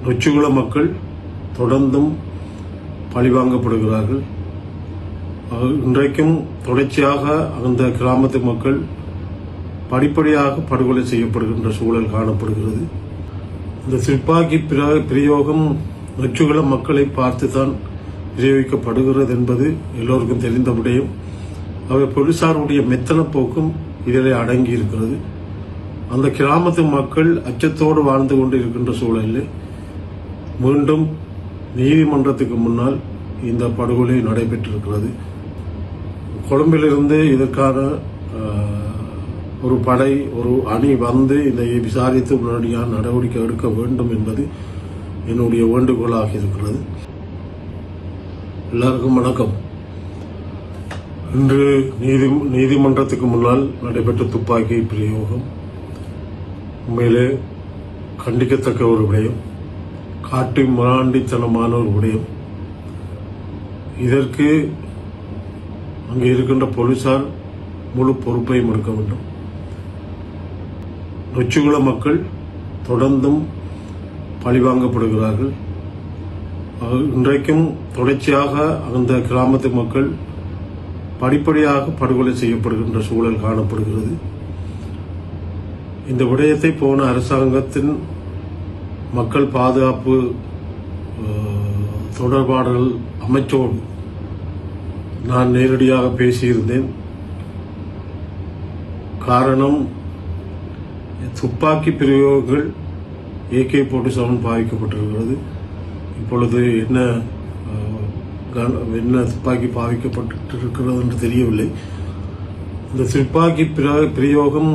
நொச்சிகுள மக்கள் தொடர்ந்தும் பழிவாங்கப்படுகிறார்கள். இன்றைக்கும் தொடர்ச்சியாக அந்த கிராமத்து மக்கள் படிப்படியாக படுகொலை செய்யப்படுகின்ற சூழல் காணப்படுகிறது. இந்த துப்பாக்கி பிரயோகம் நொச்சிகுள மக்களை பார்த்துதான் பிரயோகிக்கப்படுகிறது என்பது எல்லோருக்கும் தெரிந்த விடயம். அவை போலீசாருடைய மெத்தன போக்கும் இதிலே அடங்கி இருக்கிறது. அந்த கிராமத்து மக்கள் அச்சத்தோடு வாழ்ந்து கொண்டு இருக்கின்ற சூழலில் மீண்டும் நீதிமன்றத்துக்கு முன்னால் இந்த படுகொலை நடைபெற்றிருக்கிறது. கொழும்பிலிருந்து இதற்கான ஒரு படை ஒரு அணி வந்து இதை விசாரித்து உடனடியாக நடவடிக்கை எடுக்க வேண்டும் என்பது என்னுடைய வேண்டுகோளாக இருக்கிறது. எல்லாருக்கும் வணக்கம். இன்று நீதிமன்றத்துக்கு முன்னால் நடைபெற்ற துப்பாக்கி பிரயோகம் உண்மையிலே கண்டிக்கத்தக்க ஒரு விடயம், காட்டு மிராண்டித்தனமான ஒரு விடயம். இதற்கு அங்கே இருக்கின்ற போலீசார் முழு பொறுப்பையும் எடுக்க வேண்டும். நொச்சிகுள மக்கள் தொடர்ந்தும் பழிவாங்கப்படுகிறார்கள். இன்றைக்கும் தொடர்ச்சியாக அந்த கிராமத்து மக்கள் படிப்படியாக படுகொலை செய்யப்படுகின்ற சூழல் காணப்படுகிறது. இந்த விடயத்தை போன அரசாங்கத்தின் மக்கள் பாதுகாப்பு தொடர்பாடல் அமைச்சோடு நான் நேரடியாக பேசியிருந்தேன். காரணம், துப்பாக்கி பிரயோகங்கள் AK-47 பாவிக்கப்பட்டிருக்கிறது. இப்பொழுது என்ன துப்பாக்கி பாவிக்கப்பட்டிருக்கிறது என்று தெரியவில்லை. இந்த துப்பாக்கி பிரயோகம்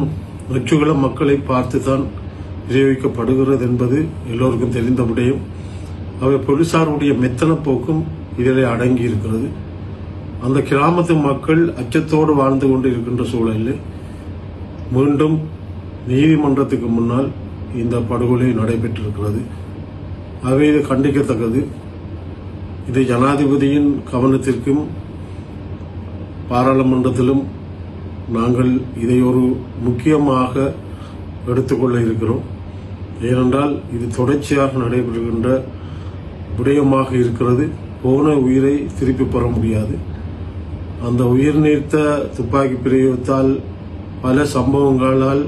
நொச்சிகுள மக்களை பார்த்துதான் பிரயோகிக்கப்படுகிறது என்பது எல்லோருக்கும் தெரிந்த விடயம். அவை போலீசாருடைய மெத்தன போக்கும் இதிலே அடங்கி இருக்கிறது. அந்த கிராமத்து மக்கள் அச்சத்தோடு வாழ்ந்து கொண்டு இருக்கின்ற சூழலில் மீண்டும் நீதிமன்றத்துக்கு முன்னால் இந்த படுகொலை நடைபெற்றிருக்கிறது. அவை இது கண்டிக்கத்தக்கது. இது ஜனாதிபதியின் கவனத்திற்கும் பாராளுமன்றத்திலும் நாங்கள் இதை ஒரு முக்கியமாக எடுத்துக்கொள்ள இருக்கிறோம். ஏனென்றால் இது தொடர்ச்சியாக நடைபெறுகின்ற விடயமாக இருக்கிறது. போன உயிரை திருப்பி பெற முடியாது. அந்த உயிர் நீத்த துப்பாக்கி பிரயோகத்தால் பல சம்பவங்களால்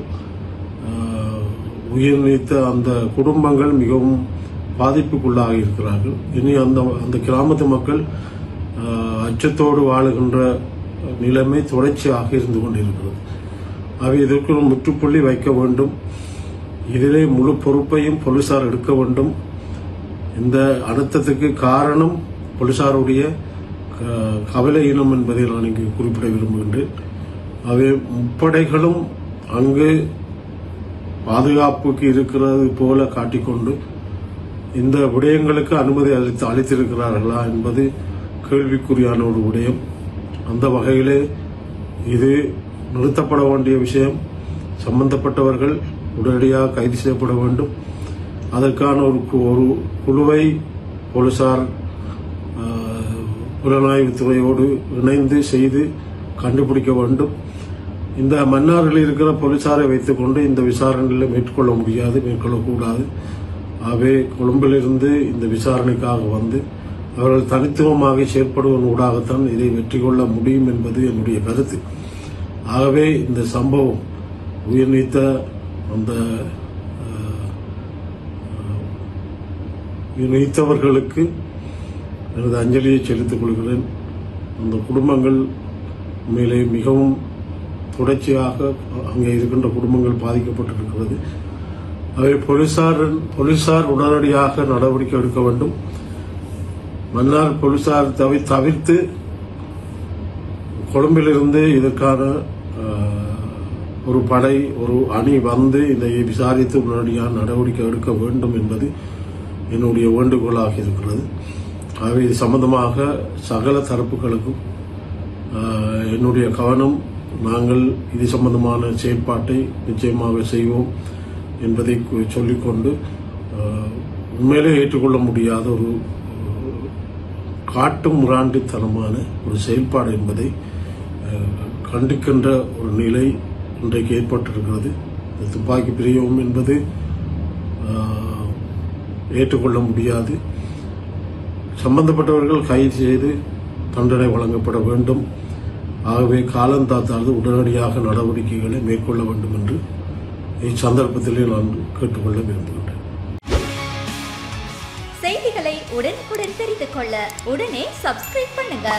உயிர் நீத்த அந்த குடும்பங்கள் மிகவும் பாதிப்புக்குள்ளாக இருக்கிறார்கள். இனி அந்த கிராமத்து மக்கள் அச்சத்தோடு வாழுகின்ற நிலைமை தொடர்ச்சியாக இருந்து கொண்டிருக்கிறது. அவை இதற்கு ஒரு முற்றுப்புள்ளி வைக்க வேண்டும். இதிலே முழு பொறுப்பையும் போலீசார் எடுக்க வேண்டும். இந்த அழுத்தத்துக்கு காரணம் போலீசாருடைய கவலையினம் என்பதை நான் இங்கு குறிப்பிட விரும்புகின்றேன். அவை முப்படைகளும் அங்கு பாதுகாப்புக்கு இருக்கிறது போல காட்டிக்கொண்டு இந்த விடயங்களுக்கு அனுமதி அளித்திருக்கிறார்களா என்பது கேள்விக்குறியான ஒரு விடயம். அந்த வகையிலே இது நிறுத்தப்பட வேண்டிய விஷயம். சம்பந்தப்பட்டவர்கள் உடனடியாக கைது செய்யப்பட வேண்டும். அதற்கான ஒரு குழுவை போலீசார் புலனாய்வுத்துறையோடு இணைந்து செய்து கண்டுபிடிக்க வேண்டும். இந்த மன்னாரில் இருக்கிற போலீசாரை வைத்துக் கொண்டு இந்த விசாரணைகளை மேற்கொள்ளக்கூடாது. ஆகவே கொழும்பிலிருந்து இந்த விசாரணைக்காக வந்து அவர்கள் தனித்துவமாக செயற்படுவதன் ஊடாகத்தான் இதை வெற்றி கொள்ள முடியும் என்பது என்னுடைய கருத்து. ஆகவே இந்த சம்பவம் உயிர் நீத்த அந்த நீத்தவர்களுக்கு எனது அஞ்சலியை செலுத்திக் கொள்கிறேன். அந்த குடும்பங்கள் மேலே மிகவும் தொடர்ச்சியாக அங்கே இருக்கின்ற குடும்பங்கள் பாதிக்கப்பட்டிருக்கிறது. அவை போலீசார் உடனடியாக நடவடிக்கை எடுக்க வேண்டும். மன்னார் போலீசார் தவிர்த்து கொழும்பிலிருந்து இதற்கான ஒரு படை ஒரு அணி வந்து இதை விசாரித்து உடனடியாக நடவடிக்கை எடுக்க வேண்டும் என்பது என்னுடைய வேண்டுகோளாக இருக்கிறது. ஆகவே இது சம்பந்தமாக சகல தரப்புகளுக்கும் என்னுடைய கவனம். நாங்கள் இது சம்பந்தமான செயற்பாட்டை நிச்சயமாக செய்வோம் என்பதை சொல்லிக்கொண்டு, உண்மையிலே ஏற்றுக்கொள்ள முடியாத ஒரு காட்டு முராண்டித்தனமான ஒரு செயல்பாடு என்பதை கண்டிக்கின்ற ஒரு நிலை இன்றைக்கு ஏற்பட்டிருக்கிறது. துப்பாக்கி பிரயோகம் என்பது ஏற்றுக்கொள்ள முடியாது. சம்பந்தப்பட்டவர்கள் கைது செய்து தண்டனை வழங்கப்பட வேண்டும். ஆகவே காலந்தாழ்த்தாது உடனடியாக நடவடிக்கைகளை மேற்கொள்ள வேண்டும் என்று இச்சந்தர்ப்பத்திலே நான் கேட்டுக்கொள்ள விரும்புகின்றேன். செய்திகளை உடனுக்குடன் தெரிந்து கொள்ள உடனே சப்ஸ்கிரைப் பண்ணுங்க.